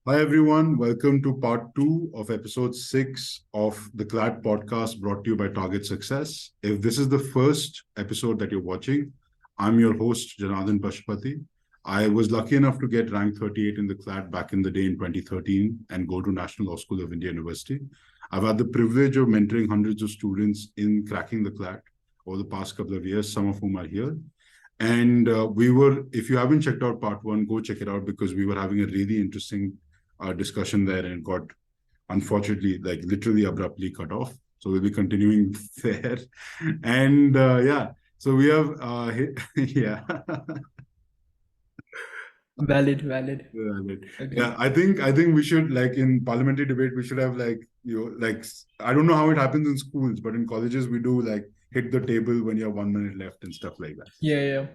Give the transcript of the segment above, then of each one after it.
Hi everyone, welcome to part 2 of episode 6 of the CLAT podcast brought to you by Target Success. If this is the first episode that you're watching, I'm your host, Janardhan Pashupati. I was lucky enough to get rank 38 in the CLAT back in the day in 2013 and go to National Law School of India University. I've had the privilege of mentoring hundreds of students in cracking the CLAT over the past couple of years, some of whom are here. And if you haven't checked out part 1, go check it out because we were having a really interesting discussion there and got, unfortunately, like literally abruptly cut off. So we'll be continuing there. And so we have, yeah. Valid. Okay. Yeah, I think we should, like in parliamentary debate, we should have I don't know how it happens in schools, but in colleges we do like hit the table when you have 1 minute left and stuff like that. Yeah.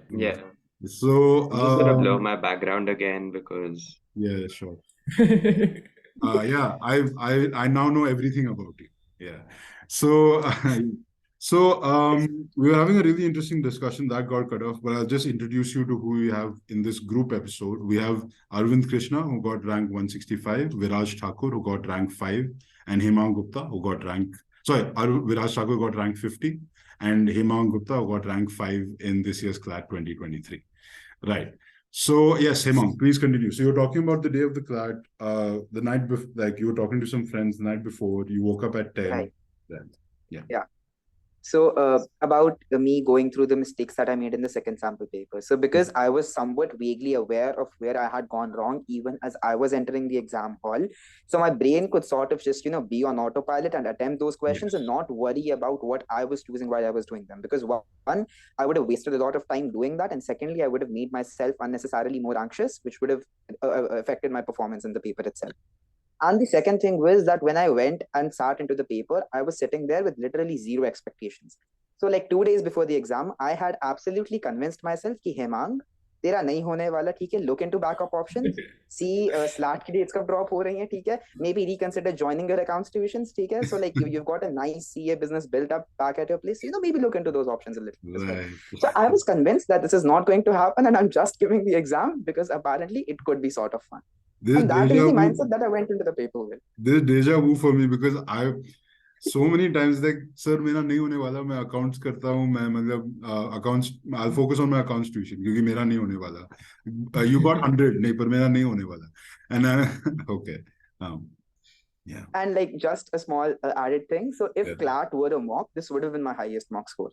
So I'm just gonna blur my background again because yeah, sure. I now know everything about you. Yeah. So we were having a really interesting discussion that got cut off, but I'll just introduce you to who we have in this group episode. We have Aravind Krishna, who got rank 165, Viraj Thakur, who got rank 5, and Hemaang Gupta, who got Viraj Thakur got rank 50, and Hemaang Gupta, who got rank 5 in this year's CLAT 2023. Right. So yes, Hemaang, please continue. So you're talking about the day of the CLAT, the night before, like you were talking to some friends the night before, you woke up at 10. Right. Then, Yeah. So about me going through the mistakes that I made in the second sample paper. So because I was somewhat vaguely aware of where I had gone wrong, even as I was entering the exam hall. So my brain could sort of just, be on autopilot and attempt those questions and not worry about what I was choosing while I was doing them. Because one, I would have wasted a lot of time doing that. And secondly, I would have made myself unnecessarily more anxious, which would have affected my performance in the paper itself. And the second thing was that when I went and sat into the paper, I was sitting there with literally zero expectations. So like 2 days before the exam, I had absolutely convinced myself कि हेमांग तेरा नहीं होने वाला, ठीक है, look into backup options, see SLAT की dates कब drop हो रही हैं, ठीक है, maybe reconsider joining your accounts tuitions, ठीक है, so like you've got a nice CA business built up back at your place, maybe look into those options a little as well. So I was convinced that this is not going to happen and I'm just giving the exam because apparently it could be sort of fun. And that is the mindset that I went into the paper with. This is deja vu for me because I've so many times like, sir, मेरा नहीं होने वाला, मैं accounts करता हूँ, मैं मतलब accounts, I'll focus on my accounts tuition क्योंकि मेरा नहीं होने वाला. You got 100, नहीं पर मेरा नहीं होने वाला. And okay. Yeah. And like just a small added thing. So if CLAT were a mock, this would have been my highest mock score.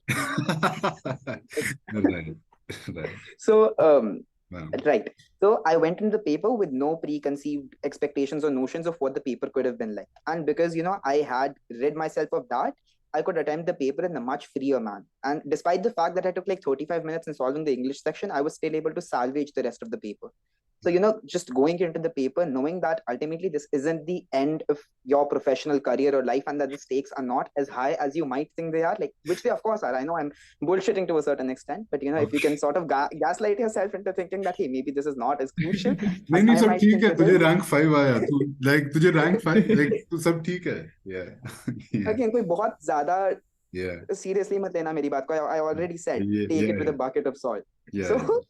Right. So right. So I went into the paper with no preconceived expectations or notions of what the paper could have been like. And because, I had rid myself of that, I could attempt the paper in a much freer manner. And despite the fact that I took like 35 minutes in solving the English section, I was still able to salvage the rest of the paper. So, just going into the paper, knowing that ultimately this isn't the end of your professional career or life and that the stakes are not as high as you might think they are, like, which they of course are. I know I'm bullshitting to a certain extent, but, if you can sort of gaslight yourself into thinking that, hey, maybe this is not as crucial. नहीं सब ठीक है, तुझे rank 5 आया, तुझे rank 5, like, तो सब ठीक है. Yeah. Again, कोई बहुत ज़्यादा seriously मत लेना मेरी बात को. I already said, take it with a bucket of salt. Yeah. So,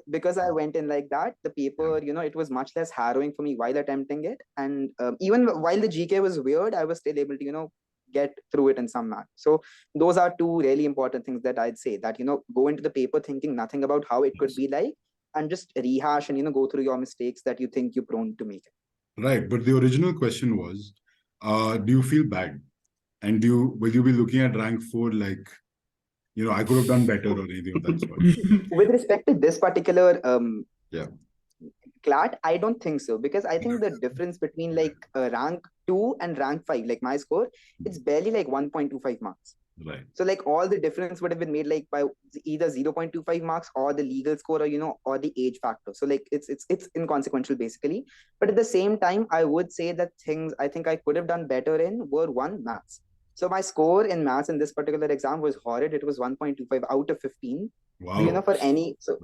because I went in like that, the paper, it was much less harrowing for me while attempting it. And even while the GK was weird, I was still able to, get through it in some manner. So those are two really important things that I'd say that, go into the paper thinking nothing about how it could be like and just rehash and, go through your mistakes that you think you're prone to make. Right. But the original question was, do you feel bad? And will you be looking at rank 4 like, I could have done better or anything of that sort? With respect to this particular CLAT, I don't think so, because I think the difference between like rank 2 and rank 5, like my score, it's barely like 1.25 marks. Right. So like all the difference would have been made like by either 0.25 marks or the legal score or, or the age factor. So like it's inconsequential basically. But at the same time, I would say that things I think I could have done better in were one, maths. So my score in maths in this particular exam was horrid. It was 1.25 out of 15. Wow. So,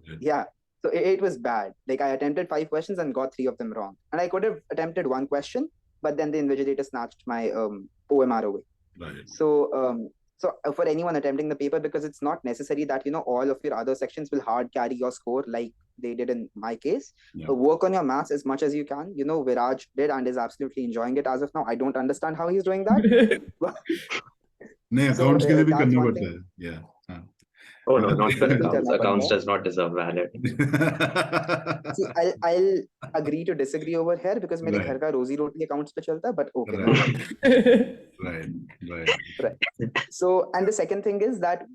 so it was bad. Like I attempted 5 questions and got 3 of them wrong. And I could have attempted 1 question, but then the invigilator snatched my OMR away. Right. So So for anyone attempting the paper, because it's not necessary that, all of your other sections will hard carry your score like they did in my case. Yeah. Work on your maths as much as you can. Viraj did and is absolutely enjoying it as of now. I don't understand how he's doing that. नहीं So accounts के लिए भी that's करना one पड़ता thing. है. Yeah. हाँ. Oh no, not for Definitely accounts. करना Accounts पड़ता है. does not deserve valid. See, I'll agree to disagree over here because मेरे Right. घर का रोजी रोटी accounts पे चलता है, but okay, no Right. problem. Right. Right. So, and the second thing is that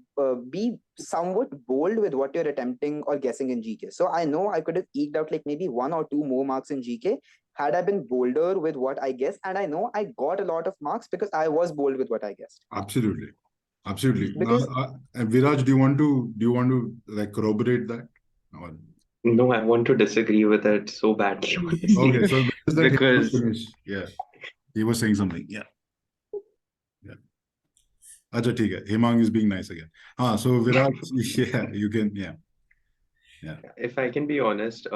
be somewhat bold with what you're attempting or guessing in GK. So I know I could have eked out like maybe 1 or 2 more marks in GK had I been bolder with what I guessed, and I know I got a lot of marks because I was bold with what I guessed. Absolutely. Because Viraj, do you want to like corroborate that? Or... No, I want to disagree with it so badly, honestly. Okay, so is that Because yeah, he was saying something. Yeah. अच्छा ठीक है. Hemaang is being nice again. So Viraj, yeah, you can, yeah. if I can be honest,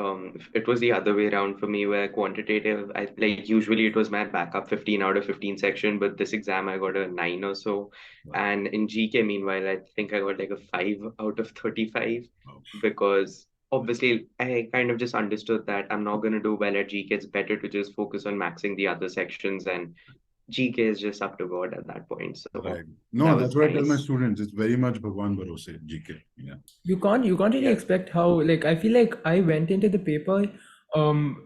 it was the other way around for me, where quantitative, I like usually it was my backup 15 out of 15 section, but this exam I got a 9 or so. Wow. And in GK, meanwhile, I think I got like a 5 out of 35 Wow. because obviously I kind of just understood that I'm not going to do well at GK. It's better to just focus on maxing the other sections, and GK is just up to God at that point. So Right. No, that that's was what I tell my nice. students. It's very much Bhagwan Bharose, GK. Yeah. You can't really Yeah. expect how, like, I feel like I went into the paper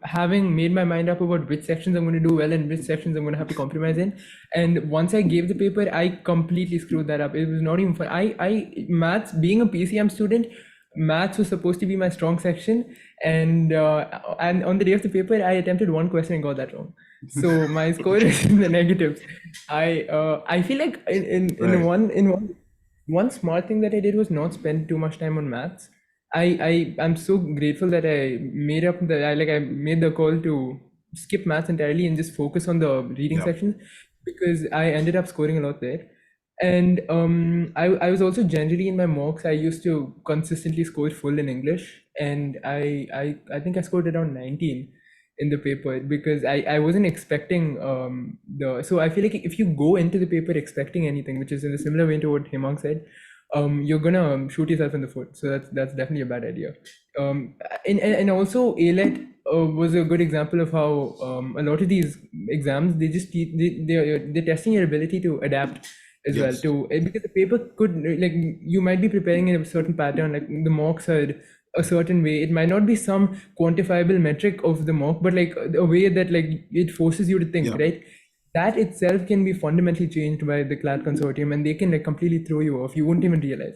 having made my mind up about which sections I'm going to do well and which sections I'm going to have to compromise in. And once I gave the paper, I completely screwed that up. It was not even fun. Maths, being a PCM student, maths was supposed to be my strong section, and on the day of the paper I attempted one question and got that wrong, so my score is in the negatives. I feel like in one smart thing that I did was not spend too much time on maths. I'm so grateful that I made the call to skip maths entirely and just focus on the reading Yeah. section, because I ended up scoring a lot there. And I was also generally in my mocks, I used to consistently score full in English, and I think I scored around 19 in the paper, because I wasn't expecting so I feel like if you go into the paper expecting anything, which is in a similar way to what Hemaang said, you're gonna shoot yourself in the foot. So that's definitely a bad idea. And also ALET was a good example of how a lot of these exams, they just they're testing your ability to adapt as well, Yes. because the paper could, like, you might be preparing in a certain pattern, like the mocks are a certain way. It might not be some quantifiable metric of the mock, but like a way that like it forces you to think, Yeah. right? That itself can be fundamentally changed by the CLAT consortium, and they can like completely throw you off. You won't even realize.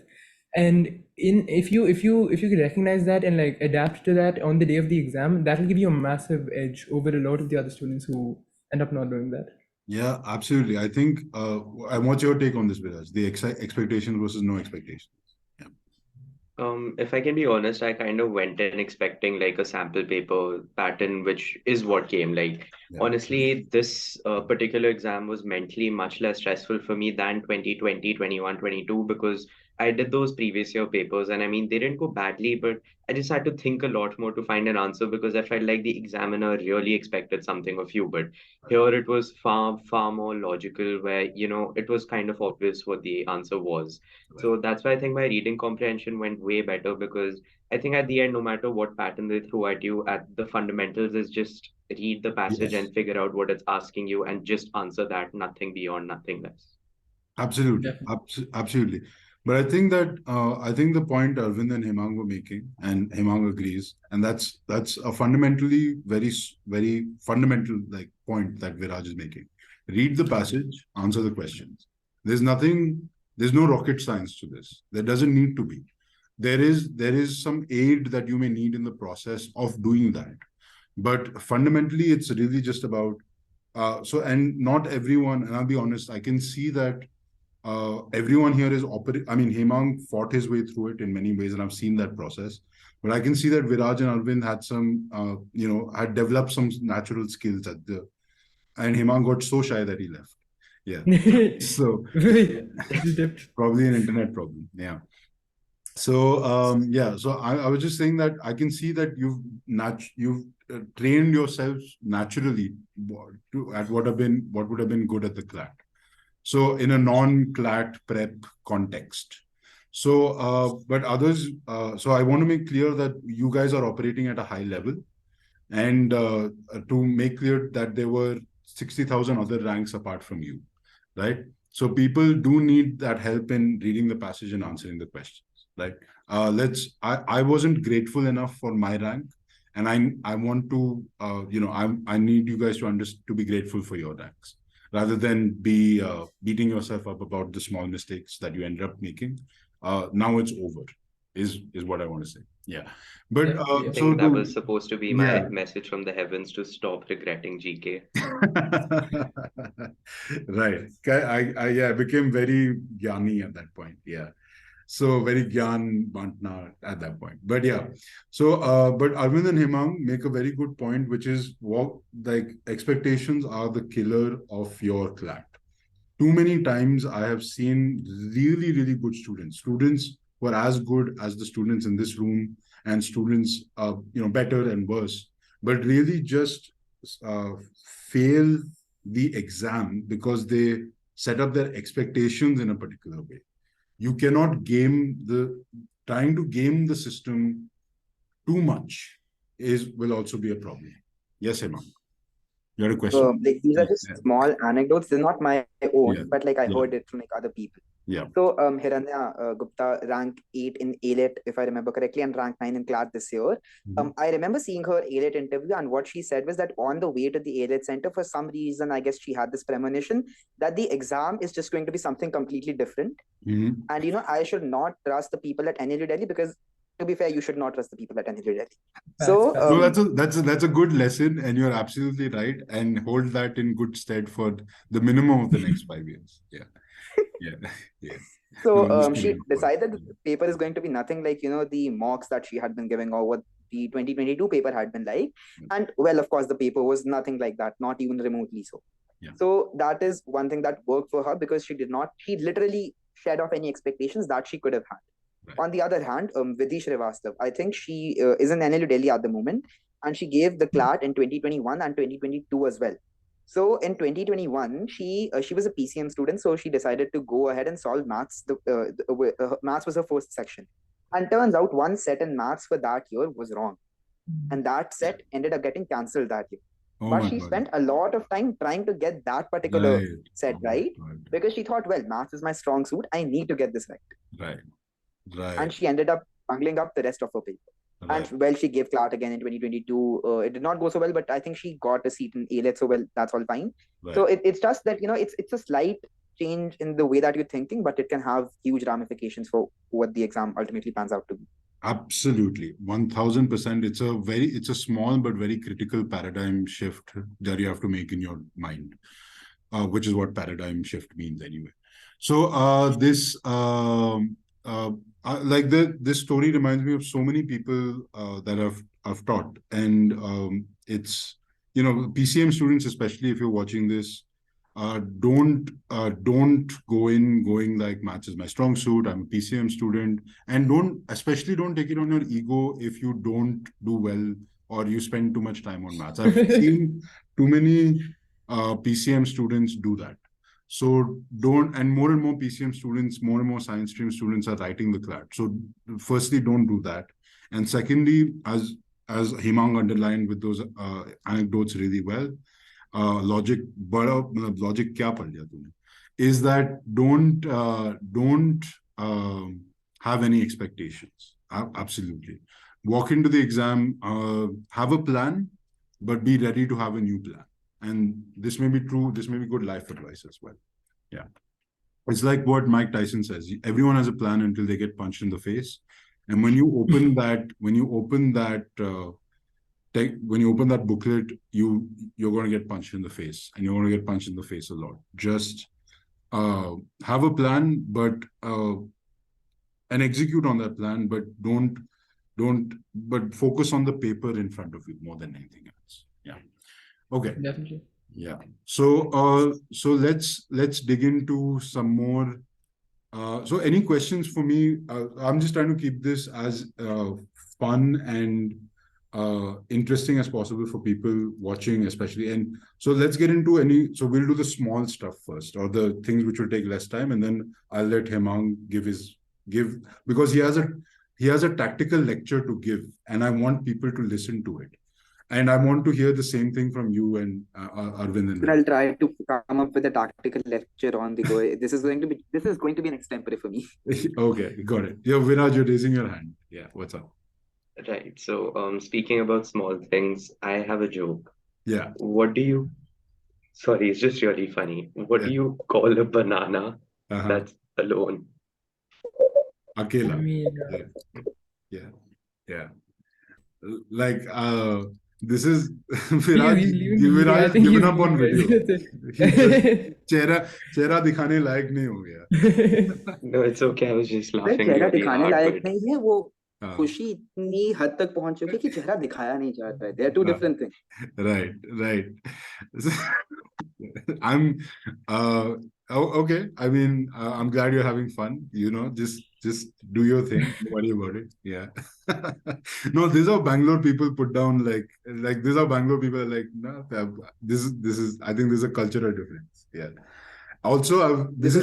And if you can recognize that and like adapt to that on the day of the exam, that will give you a massive edge over a lot of the other students who end up not doing that. Yeah, absolutely. I think, and what's your take on this, Viraj? The expectations versus no expectations. If I can be honest, I kind of went in expecting like a sample paper pattern, which is what came. Like, Yeah. honestly, this particular exam was mentally much less stressful for me than 2020, 21, 22, because I did those previous year papers, and I mean, they didn't go badly, but I just had to think a lot more to find an answer, because I felt like the examiner really expected something of you. But here it was far, far more logical, where, it was kind of obvious what the answer was. So that's why I think my reading comprehension went way better, because I think at the end, no matter what pattern they throw at you, at the fundamentals is just read the passage Yes. and figure out what it's asking you and just answer that, nothing beyond, nothing less. Absolutely. Absolutely. But I think that I think the point Aravind and Hemaang were making, and Hemaang agrees, and that's a fundamentally very fundamental like point that Viraj is making. Read the passage, answer the questions. There's no rocket science to this. There doesn't need to be. There is some aid that you may need in the process of doing that, but fundamentally it's really just about and not everyone, and I'll be honest, I can see that everyone here is I mean, Hemaang fought his way through it in many ways, and I've seen that process. But I can see that Viraj and Aravind had some, had developed some natural skills and Hemaang got so shy that he left. Yeah. So probably an internet problem. Yeah. So so I was just saying that I can see that you've trained yourselves naturally at what would have been good at the CLAT. So in a non-CLAT prep context. So, but others, so I want to make clear that you guys are operating at a high level, and to make clear that there were 60,000 other ranks apart from you, right? So people do need that help in reading the passage and answering the questions, right? I wasn't grateful enough for my rank, and I want to, I need you guys to be grateful for your ranks, rather than be beating yourself up about the small mistakes that you ended up making. Now it's over, is what I want to say. Yeah. But Definitely. I so think that was supposed to be my yeah. message from the heavens to stop regretting GK. Right. I became very Gyani at that point. Yeah. So very Gyan Bantna at that point. But yeah. So but Arvind and Hemang make a very good point, which is what, like, expectations are the killer of your CLAT. Too many times I have seen really, really good students who are as good as the students in this room, and students, better and worse, but really just uh, fail the exam because they set up their expectations in a particular way. You cannot trying to game the system too much will also be a problem. Yes, Hemant. You had a question? Like these are just Yeah. small anecdotes. They're not my own, Yeah. but like I Yeah. heard it from like other people. Yeah. So Hiranya Gupta rank 8 in ALET, if I remember correctly, and rank 9 in CLAT this year. I remember seeing her ALET interview, and what she said was that on the way to the ALET center, for some reason, I guess she had this premonition that the exam is just going to be something completely different. Mhm. And I should not trust the people at NLU Delhi, because to be fair, you should not trust the people at NLU Delhi. So No, that's a good lesson, and you're absolutely right. And hold that in good stead for the minimum of the next 5 years. Yeah, yeah, yeah. So No, I'm just she kidding, of course. decided that the paper is going to be nothing like, the mocks that she had been giving, or what the 2022 paper had been like. And well, of course, the paper was nothing like that, not even remotely so. Yeah. So that is one thing that worked for her, because she literally shed off any expectations that she could have had. Right. On the other hand, Vidhi Srivastav, I think she is in NLU Delhi at the moment, and she gave the CLAT in 2021 and 2022 as well. So in 2021, she was a PCM student, so she decided to go ahead and solve maths. Maths was her first section, and turns out one set in maths for that year was wrong, and that set ended up getting cancelled that year. Oh But my she God. spent a lot of time trying to get that particular Right. set Oh my right, God. because she thought, well, maths is my strong suit. I need to get this right. Right. And Right. she ended up bungling up the rest of her paper. Right. And well, she gave CLAT again in 2022. It did not go so well, but I think she got a seat in ALET, so well, that's all fine. So Right. it's just that, it's a slight change in the way that you're thinking, but it can have huge ramifications for what the exam ultimately pans out to be. Absolutely. 1000%. It's a small but very critical paradigm shift that you have to make in your mind, which is what paradigm shift means anyway. So this this story reminds me of so many people that I've taught, and it's PCM students, especially if you're watching this, don't go in going like maths is my strong suit. I'm a PCM student, and especially don't take it on your ego if you don't do well or you spend too much time on maths. I've seen too many PCM students do that. So and more PCM students, more and more science stream students are writing the CLAT. So firstly, don't do that. And secondly, as Hemang underlined with those anecdotes really well, logic क्या पढ़ लिया तूने, is that don't have any expectations. Absolutely. Walk into the exam, have a plan, but be ready to have a new plan. And this may be true, this may be good life advice as well. Yeah. It's like what Mike Tyson says. Everyone has a plan until they get punched in the face. And when you open that booklet, you're going to get punched in the face, and you're going to get punched in the face a lot. Just have a plan, but and execute on that plan, but but focus on the paper in front of you more than anything else. Yeah. Okay. Definitely. Yeah. So let's dig into some more. So any questions for me? I'm just trying to keep this as fun and interesting as possible for people watching, especially. And so let's get into so we'll do the small stuff first, or the things which will take less time, and then I'll let Hemaang give, because he has a tactical lecture to give, and I want people to listen to it. And I want to hear the same thing from you and Aravind. And I'll try to come up with a tactical lecture on the go. This is going to be an extempore for me. Okay, got it. Yeah, Viraj, you're raising your hand. Yeah, what's up? Right. So, speaking about small things, I have a joke. Yeah. Sorry, it's just really funny. What do you call a banana that's alone? Akela. I mean, Yeah. Like, this is Viraj. I think given he's up on video. चेहरा दिखाने लायक नहीं हो गया. No, it's okay. I was just laughing चेहरा really दिखाने hard. लायक नहीं है वो. खुशी इतनी हद तक पहुंच चुकी है कि चेहरा दिखाया नहीं जा रहा है. They are two different things. Right. I'm okay. I mean, I'm glad you're having fun. Just do your thing. Don't worry about it. Yeah. No, these are Bangalore people put down like these are Bangalore people are like, no, this is I think there's a cultural difference. Yeah. Also, this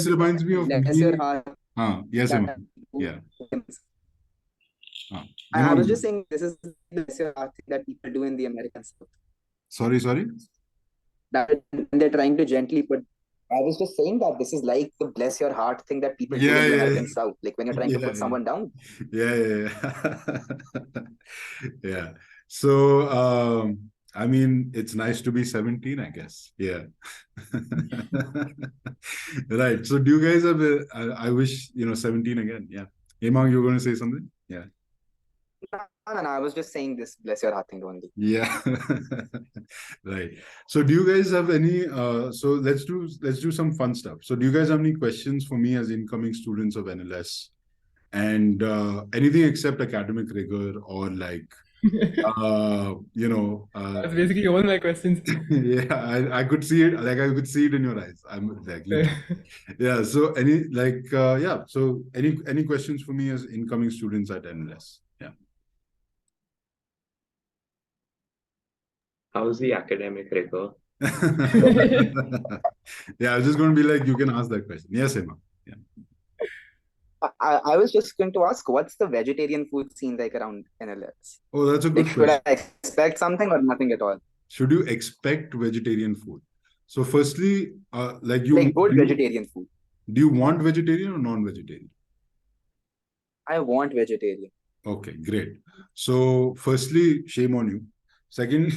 reminds me of me. Yes, yeah. I was just saying this is the art thing that people do in the American South. Sorry. That they're trying to gently put. I was just saying that this is like the bless your heart thing that people do in the American South. Like when you're trying to put someone down. Yeah. Yeah. So, I mean, it's nice to be 17, I guess. Yeah. Right. So do you guys have I wish, 17 again. Yeah. Hemaang, you were going to say something? Yeah. No, I was just saying this bless your heart thing only. Yeah. Right. So do you guys have any so let's do some fun stuff. So do you guys have any questions for me as incoming students of NLS? And anything except academic rigor or like that's basically all my questions. Yeah, I could see it. Like I could see it in your eyes. I'm like, yeah. So So any questions for me as incoming students at NLS? Yeah. How's the academic rigor? Yeah, I was just going to be like, you can ask that question. Yes, Emma. Yeah. I was just going to ask, what's the vegetarian food scene like around NLS? Oh, that's a good question. Should I expect something or nothing at all? Should you expect vegetarian food? So firstly, like good vegetarian food. Do you want vegetarian or non-vegetarian? I want vegetarian. Okay, great. So firstly, shame on you. Second,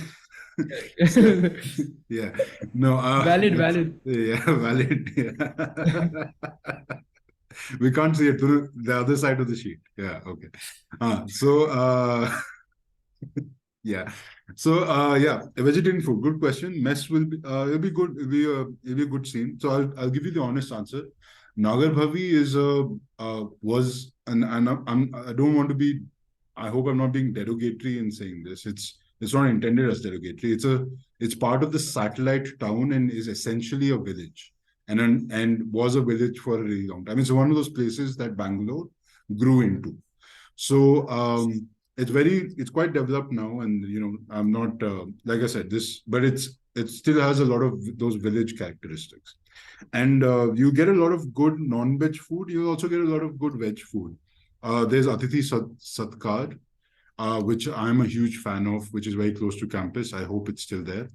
yeah, no. Valid. Yeah, valid. Yeah. We can't see it through the other side of the sheet. Yeah, okay. Yeah. So yeah, vegetarian food. Good question. Mess will be it'll be good. It'll be a good scene. So I'll give you the honest answer. Nagar Bhavi was and I don't want to be. I hope I'm not being derogatory in saying this. It's not intended as derogatory. It's part of the satellite town and is essentially a village, and was a village for a really long time. It's one of those places that Bangalore grew into. So it's quite developed now, and I'm not like I said but it still has a lot of those village characteristics, and you get a lot of good non-veg food. You also get a lot of good veg food. There's Atithi Satkar, which I'm a huge fan of, which is very close to campus. I hope it's still there.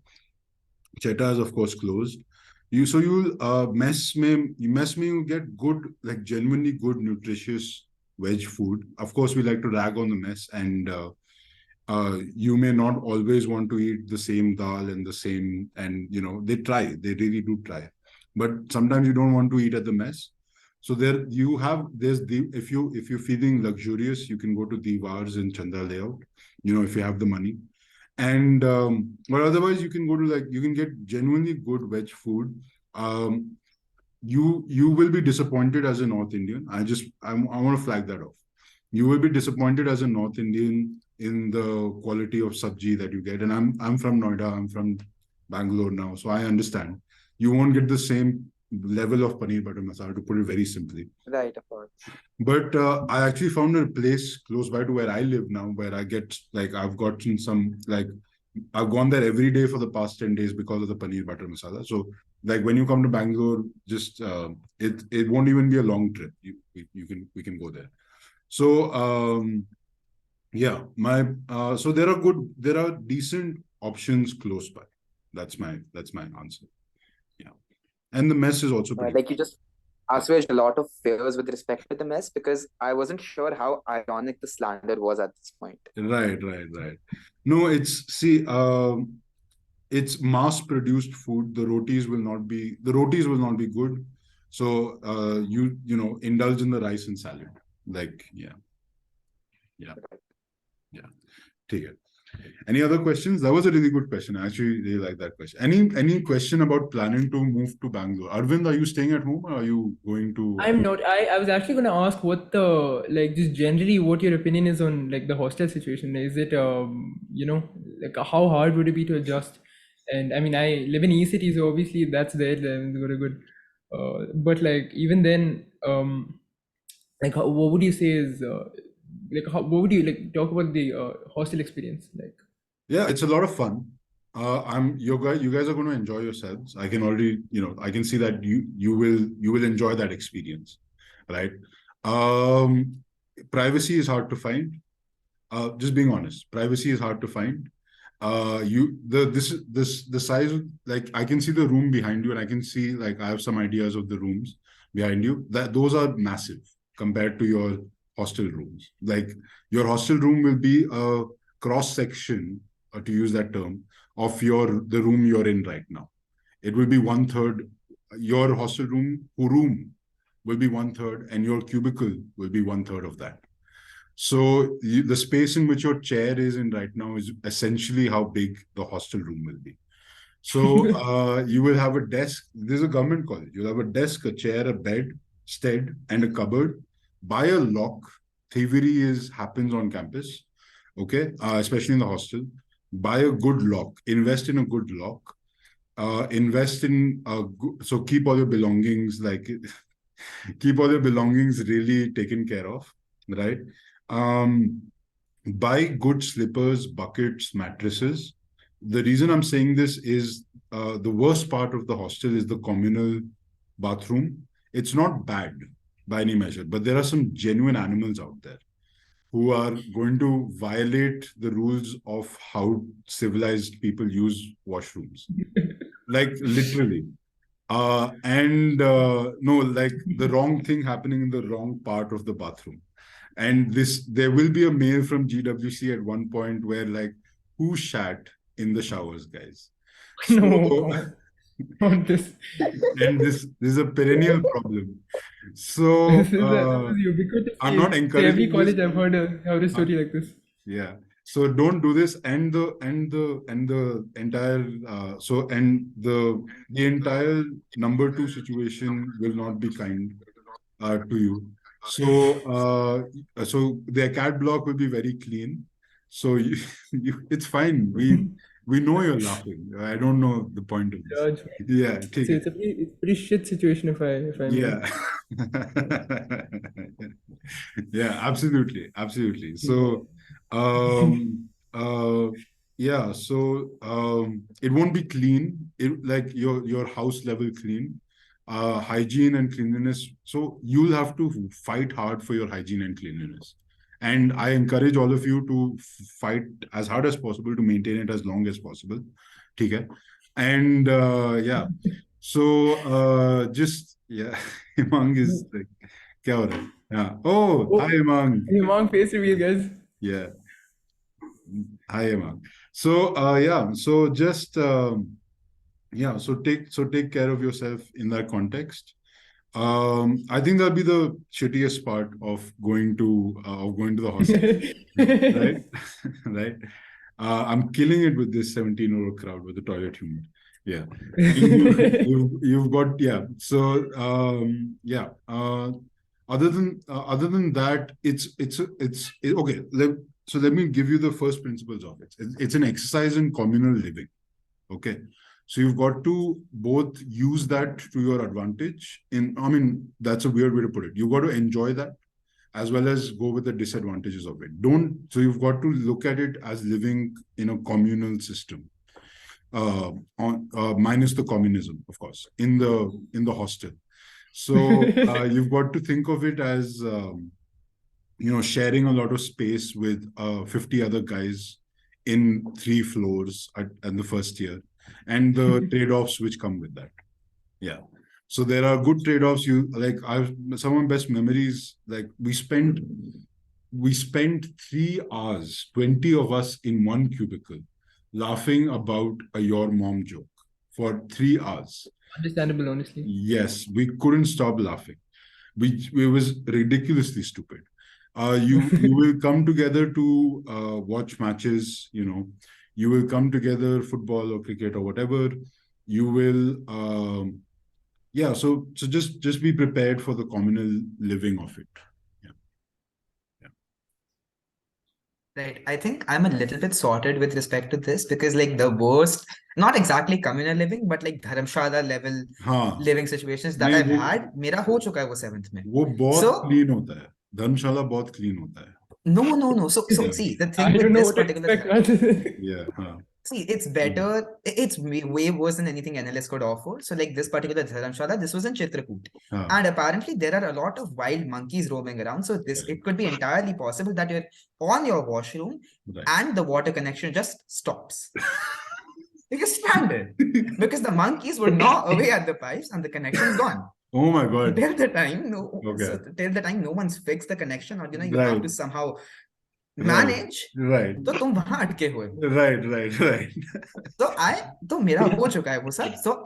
Cheta is of course closed. You'll mess you get good, like genuinely good, nutritious veg food. Of course, we like to rag on the mess, and you may not always want to eat the same dal and the same, and they really do try, but sometimes you don't want to eat at the mess. So if you're feeling luxurious, you can go to Diwars in Chandra Layout, if you have the money. And but otherwise you can you can get genuinely good veg food. You will be disappointed as a North Indian. I want to flag that off. You will be disappointed as a North Indian in the quality of sabji that you get. And I'm from Noida, I'm from Bangalore now, so I understand. You won't get the same level of paneer butter masala, to put it very simply. Right, of course. But I actually found a place close by to where I live now, where I get like I've gotten some like I've gone there every day for the past 10 days because of the paneer butter masala. So like when you come to Bangalore, just it won't even be a long trip. We can go there. So yeah, so there are decent options close by. That's my answer. Yeah, and the mess is also pretty. Like you just assuaged a lot of fears with respect to the mess, because I wasn't sure how ironic the slander was at this point. Right. No, it's mass-produced food. The rotis will not be good. So you indulge in the rice and salad. Like yeah. Take it. Any other questions? That was a really good question. I actually really like that question. Any question about planning to move to Bangalore? Aravind, are you staying at home or are you going to? I'm not. I was actually going to ask what just generally what your opinion is on like the hostel situation. Is it like how hard would it be to adjust? And I mean, I live in E-City, so obviously that's there. Then very good. But like even then, like what would you say is what would you like talk about the hostel experience like? Yeah, it's a lot of fun. You guys are going to enjoy yourselves. I can already, I can see that you will enjoy that experience, right? Privacy is hard to find. Just being honest, privacy is hard to find. The size, like I can see the room behind you, and I can see like I have some ideas of the rooms behind you. Those are massive compared to your hostel rooms. Like your hostel room will be a cross section, to use that term, of the room you're in right now. It will be 1/3. Your hostel room will be 1/3, and your cubicle will be 1/3 of that. So the space in which your chair is in right now is essentially how big the hostel room will be. So you will have a desk. This is a government college. You'll have a desk, a chair, a bed, stead, and a cupboard. Buy a lock. Thievery happens on campus, okay? Especially in the hostel. Buy a good lock. Invest in a good lock. Invest in so keep all your belongings really taken care of, right? Buy good slippers, buckets, mattresses. The reason I'm saying this is the worst part of the hostel is the communal bathroom. It's not bad by any measure, but there are some genuine animals out there who are going to violate the rules of how civilized people use washrooms. Like literally. No, like the wrong thing happening in the wrong part of the bathroom. And there will be a mail from GWC at one point where like, who shat in the showers, guys? No, not this. And this is a perennial problem. So This is ubiquitous. I'm not encouraging every college this. I've heard a story like this. Yeah. So don't do this, and the entire the entire number 2 situation will not be kind to you. So their cat block will be very clean. So it's fine. We know you're laughing. I don't know the point of this. Viraj, Yeah, take it's a pretty shit situation if I may. yeah. Yeah, absolutely. So yeah, so it won't be clean, like your house level clean, hygiene and cleanliness. So you'll have to fight hard for your hygiene and cleanliness. And I encourage all of you to fight as hard as possible to maintain it as long as possible. Okay. And yeah. So just yeah, Hemaang is like, kya ho raha hai? Yeah. Oh, hi Hemaang. Hemaang face reveal, guys. Yeah. Hi Hemaang. So yeah. So just yeah. So take care of yourself in that context. I think that'll be the shittiest part of going to the hostel, right? Right. I'm killing it with this 17-year-old crowd with the toilet humor. Yeah. You've got yeah. So yeah. Other than that, it's okay. So let me give you the first principles of it. It's an exercise in communal living. Okay. So you've got to both use that to your advantage. That's a weird way to put it. You've got to enjoy that as well as go with the disadvantages of it. So you've got to look at it as living in a communal system, minus the communism, of course, in the hostel. So you've got to think of it as sharing a lot of space with 50 other guys in 3 floors at the first year, and the trade-offs which come with that. Yeah. So there are good trade-offs. Some of my best memories, like we spent 3 hours, 20 of us in one cubicle, laughing about a your mom joke for 3 hours. Understandable, honestly. Yes, we couldn't stop laughing. It was ridiculously stupid. You will come together to watch matches. You will come together, football or cricket or whatever. You will, yeah. So just be prepared for the communal living of it. Right. I think I'm a little bit sorted with respect to this because like the worst, not exactly communal living, but like dharamshala level हाँ, living situations that नहीं, I've had, मेरा हो चुका है वो 7th में. वो बहुत So clean होता है. धर्मशाला बहुत clean होता है. no. So Yeah. see, the I thing with don't know this what to particular expect. Yeah. हाँ. see, it's better. It's way worse than anything NLS could offer. So like this particular dharamshala, this was in Chitrakoot. हाँ. And apparently there are a lot of wild monkeys roaming around. So it could be entirely possible that you're on your washroom Right. and the water connection just stops. Because standard. Because the monkeys would gnaw away at the pipes and the connection is gone. Oh my God. Till the time no one's fixed the connection, or you have to somehow manage. Right. तो तुम वहां अटके हुए हो. Right. तो मेरा हो चुका है वो सब. So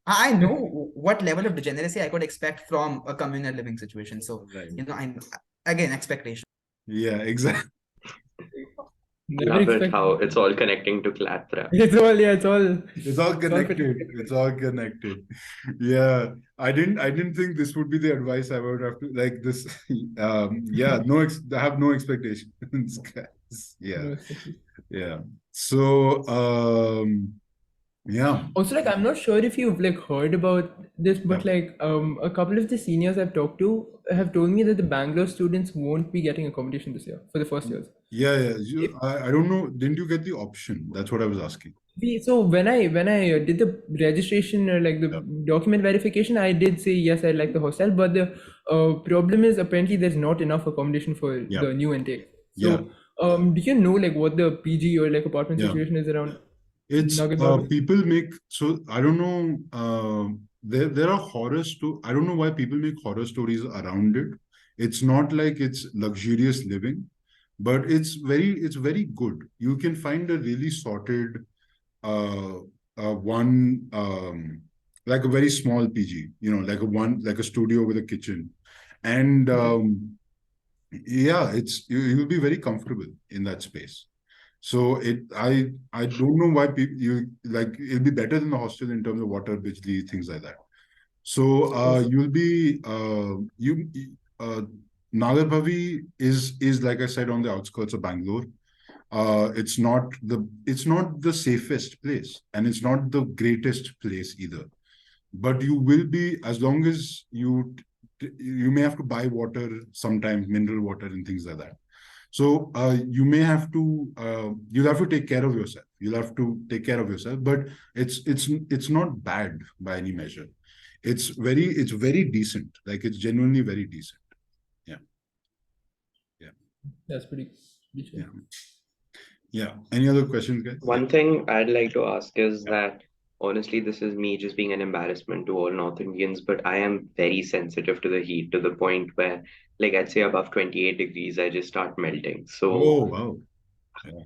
I know what level of degeneracy I could expect from a communal living situation. So I'm again expectation. Yeah, exactly. Never Love it expect. how it's all connecting to CLAT. It's all connected. It's all connected. Yeah, I didn't think this would be the advice I would have to like this. Yeah, I have no expectations, guys. Yeah. So yeah. Also, like, I'm not sure if you've like heard about this, but like a couple of the seniors I've talked to have told me that the Bangalore students won't be getting accommodation this year for the first years. Yeah. I don't know. Didn't you get the option? That's what I was asking. So when I did the registration or like the document verification, I did say yes, I'd like the hostel, but the problem is apparently there's not enough accommodation for the new intake. So do you know like what the PG or like apartment situation is around? It's people make, so I don't know, there are horror stories. I don't know why people make horror stories around it. It's not like it's luxurious living, but it's very good. You can find a really sorted one, like a very small PG, like a studio with a kitchen, and you'll be very comfortable in that space. So I don't know why people it'll be better than the hostel in terms of water, bijli, things like that. So you'll be Nagar Bhavi is like I said on the outskirts of Bangalore. It's not the safest place, and it's not the greatest place either. But you will be, as long as you may have to buy water sometimes, mineral water and things like that. So you may have to you'll have to take care of yourself. But it's not bad by any measure. It's very decent. Like it's genuinely very decent. Yeah. That's pretty Yeah. Yeah. Any other questions, guys? One thing I'd like to ask is that honestly, this is me just being an embarrassment to all North Indians, but I am very sensitive to the heat to the point where, like, I'd say above 28 degrees, I just start melting. So, wow.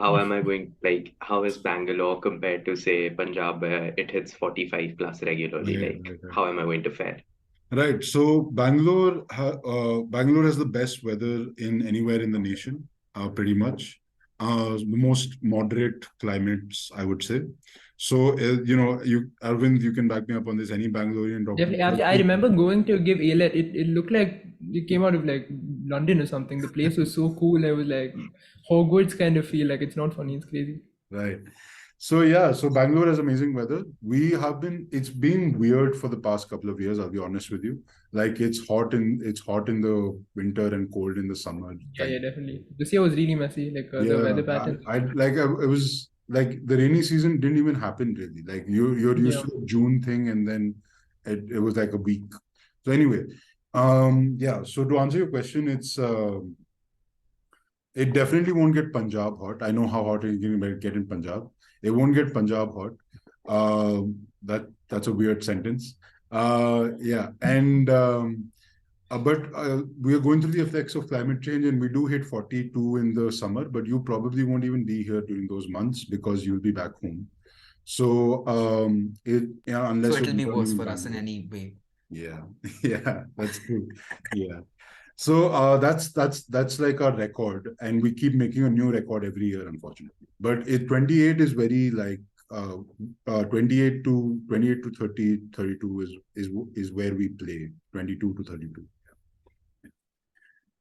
How am I going, like, how is Bangalore compared to, say, Punjab, where it hits 45 plus regularly? Right. How am I going to fare? Right. So Bangalore has the best weather in anywhere in the nation, pretty much. The most moderate climates, I would say. So, Aravind, you can back me up on this. Any Bangalorean doctor? Definitely. I remember going to give ALET. It looked like it came out of like London or something. The place was so cool. I was like, Hogwarts kind of feel like it's not funny. It's crazy. Right. So yeah, so Bangalore has amazing weather. It's been weird for the past couple of years, I'll be honest with you. Like it's hot in the winter and cold in the summer. Yeah, Like, yeah, definitely. This year was really messy. Like the yeah, weather patterns. it was like the rainy season didn't even happen really. Like you're used Yeah. to the June thing, and then it was like a week. So anyway, yeah. So to answer your question, it definitely won't get Punjab hot. I know how hot it can get in Punjab. It won't get Punjab hot. That's a weird sentence. Yeah, and but we are going through the effects of climate change, and we do hit 42 in the summer. But you probably won't even be here during those months because you'll be back home. So unless So it'll be you're worse learning in for us in Bangalore. any way. Yeah, yeah, that's true. Yeah. So that's like our record, and we keep making a new record every year, unfortunately. But 28 is very like 28 to 30, 32 is where we play 22 to 32.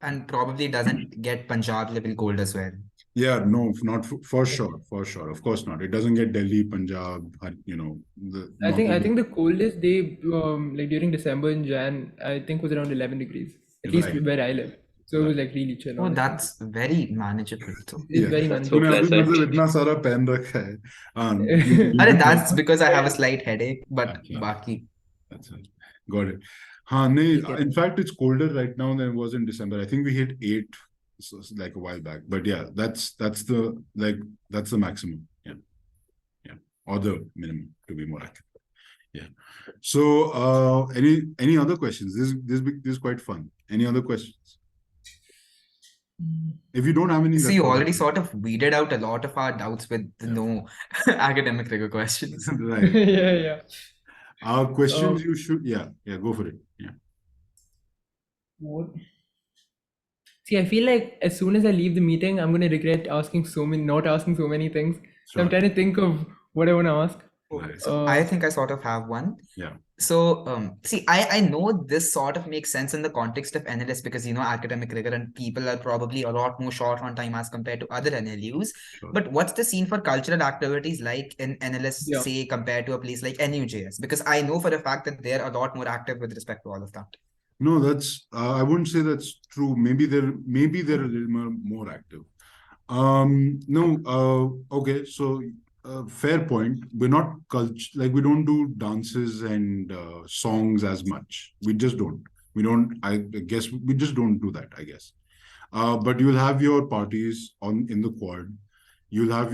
And probably doesn't get Punjab level cold as well. Yeah, no, not for sure, for sure. Of course not. It doesn't get Delhi, Punjab, the I think northern. the coldest day like during December and Jan, I think was around 11 degrees. At least Right, where I live. So it right. was like really chill, Oh, honestly. that's very manageable though. It's Yeah. very That's so तूने manageable. अभी pleasant. मतलब इतना सारा पहन रखा है. Arey, You that's because I have a slight headache, but अच्छा, baki. अच्छा. Got it. हाँ, नहीं, ठीक है. in fact, it's colder right now than it was in December. I think we hit 8 like a while back. But yeah, that's the maximum. Yeah. Yeah. Or the minimum, to be more accurate. Yeah. So any other questions? This is quite fun. Any other questions? If you don't have any, So that's you all already right. sort of weeded out a lot of our doubts with the Yeah. no academic rigor questions. Right. Yeah, yeah. Questions you should, yeah, go for it. Yeah. What? See, I feel like as soon as I leave the meeting, I'm gonna regret not asking so many things. So I'm Sure. trying to think of what I want to ask. Right. So I think I sort of have one. Yeah. So see, I know this sort of makes sense in the context of NLS because academic rigor and people are probably a lot more short on time as compared to other NLUs. Sure. But what's the scene for cultural activities like in NLS, Yeah. say, compared to a place like NUJS? Because I know for a fact that they're a lot more active with respect to all of that. No, that's I wouldn't say that's true. Maybe they're a little more active. No, okay, so fair point. We're not like we don't do dances and songs as much. We just don't. We don't. I guess we just don't do that, I guess. But you'll have your parties in the quad. You'll have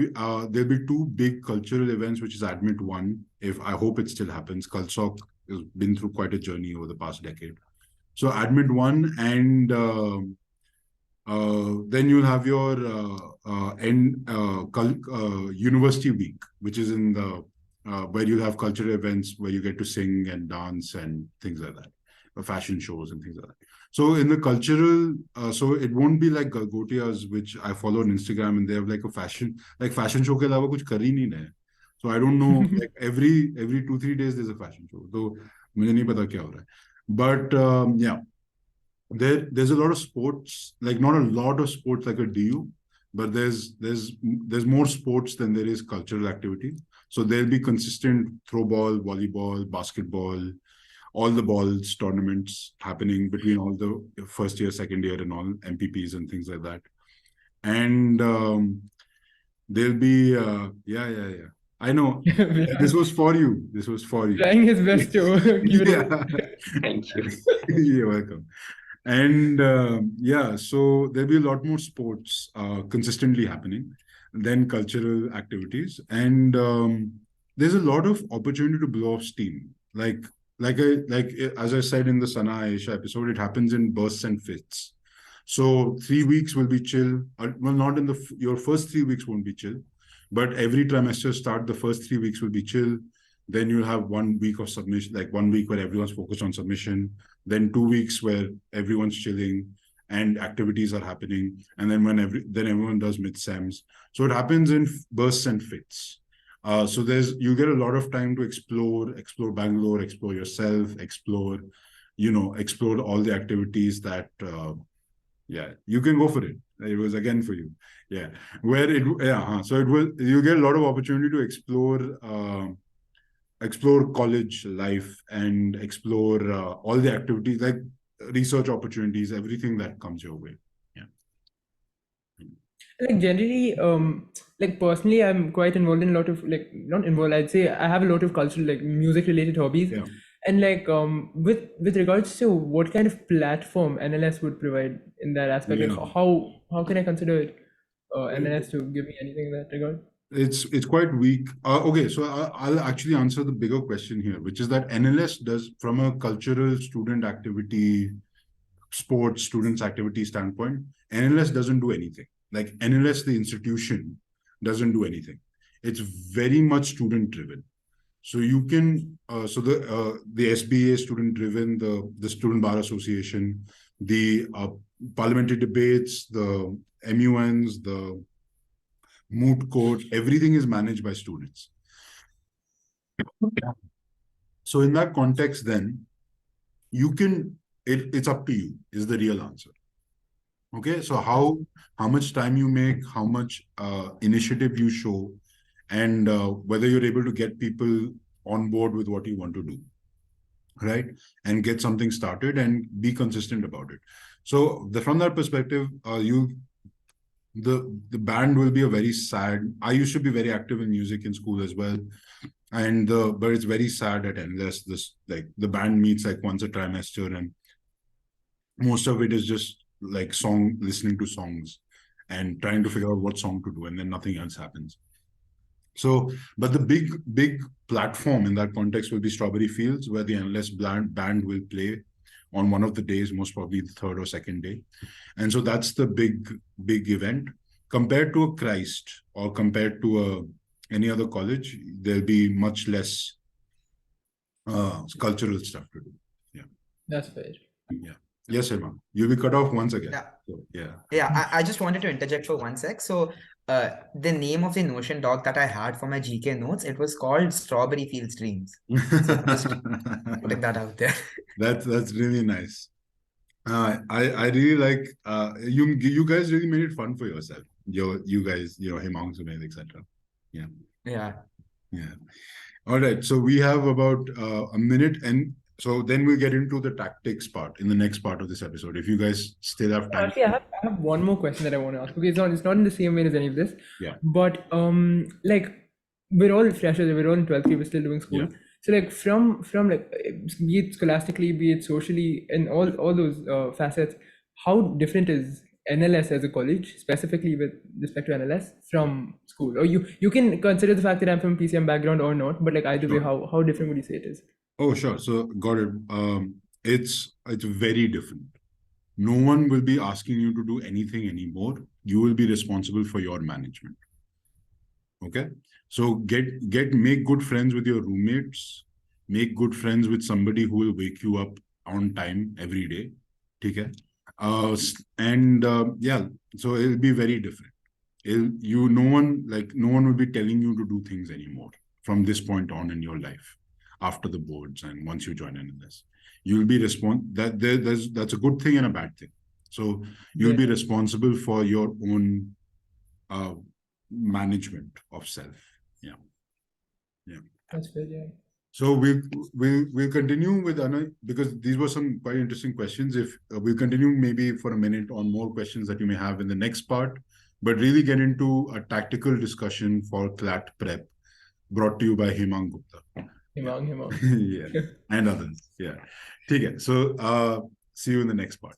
there'll be two big cultural events, which is Admit One. If I hope it still happens. Culsoc has been through quite a journey over the past decade. So Admit One, and then you'll have your University Week, which is in the where you'll have cultural events where you get to sing and dance and things like that, fashion shows and things like that. So in the cultural, so it won't be like Galgotias, which I follow on Instagram, and they have like a fashion show के अलावा कुछ कर ही नहीं रहे. So I don't know, like every 2-3 days there's a fashion show. So मुझे नहीं पता क्या हो रहा है. But yeah, there's a lot of sports, like not a lot of sports like a DU, but there's more sports than there is cultural activity. So there'll be consistent throw ball, volleyball, basketball, all the balls tournaments happening between all the first year, second year, and all MPPs and things like that. And there'll be yeah. I know. This was for you. This was for you. Trying his best to keep it Yeah. Thank you. You're welcome. And yeah, so there'll be a lot more sports consistently happening than cultural activities. And there's a lot of opportunity to blow off steam. Like as I said in the Sana Aisha episode, it happens in bursts and fits. So 3 weeks will be chill. Well, not in your first 3 weeks won't be chill, but every trimester start, the first 3 weeks will be chill. Then you'll have 1 week of submission, like 1 week where everyone's focused on submission. Then 2 weeks where everyone's chilling and activities are happening. And then then everyone does mid-sems. So it happens in bursts and fits. So you get a lot of time to explore Bangalore, explore yourself, explore all the activities that Yeah, you can go for it. It was again for you. Yeah, so it was, you get a lot of opportunity to explore college life and explore all the activities like research opportunities, everything that comes your way. Yeah. Like generally, like personally, I'm quite involved in a lot of like not involved. I'd say I have a lot of cultural like music related hobbies, Yeah. and like with regards to what kind of platform NLS would provide in that aspect, like Yeah. how can I consider it NLS to give me anything in that regard? It's quite weak. Okay, so I'll actually answer the bigger question here, which is that NLS does, from a cultural student activity, sports students activity standpoint, NLS doesn't do anything. Like NLS, the institution, doesn't do anything. It's very much student driven. So you can the SBA student driven, the Student Bar Association, the parliamentary debates, the MUNs, the moot court, everything is managed by students. So in that context, then you can, it's up to you, is the real answer. Okay, so how much time you make, how much initiative you show, and whether you're able to get people on board with what you want to do, right? And get something started and be consistent about it. So from that perspective, the band will be a very sad. I used to be very active in music in school as well, and but it's very sad at NLS. This, like, the band meets like once a trimester, and most of it is just like listening to songs and trying to figure out what song to do, and then nothing else happens. So, but the big platform in that context will be Strawberry Fields, where the NLS band will play on one of the days, most probably the third or second day. And so that's the big event. Compared to a Christ or compared to any other college, there'll be much less cultural stuff to do. Yeah. That's fair. Yeah. Yes, Hemaang. You'll be cut off once again. Yeah. So, yeah. Yeah, I just wanted to interject for 1 sec. So the name of the Notion doc that I had for my GK notes, it was called Strawberry Fields Dreams. So I'm just putting that out there. That's really nice. I really like you guys really made it fun for yourself. You guys, Hemaang, Sunail, etc. Yeah. Yeah. Yeah. All right. So we have about a minute, and so then we'll get into the tactics part in the next part of this episode. If you guys still have time. Actually, I have one more question that I want to ask. Okay, it's not in the same way as any of this. Yeah. But like we're all freshers, we're all in 12th grade, we're still doing school. Yeah. So like from like be it scholastically, be it socially, and all those facets, how different is NLS as a college, specifically with respect to NLS from school? Or you can consider the fact that I'm from PCM background or not, but like either way, how different would you say it is? Oh, sure. So got it. It's very different. No one will be asking you to do anything anymore. You will be responsible for your management. Okay. So make good friends with your roommates. Make good friends with somebody who will wake you up on time every day. Okay. Yeah, so it'll be very different. No one will be telling you to do things anymore from this point on in your life, after the boards and once you join NLS. You'll be that's a good thing and a bad thing. So you'll be responsible for your own management of self. Yeah. That's fair, yeah. So we'll continue with Anna, because these were some quite interesting questions. If we'll continue maybe for a minute on more questions that you may have in the next part, but really get into a tactical discussion for CLAT prep, brought to you by Hemaang Gupta. Hemaang. Yeah, and others. Yeah. Okay. So see you in the next part.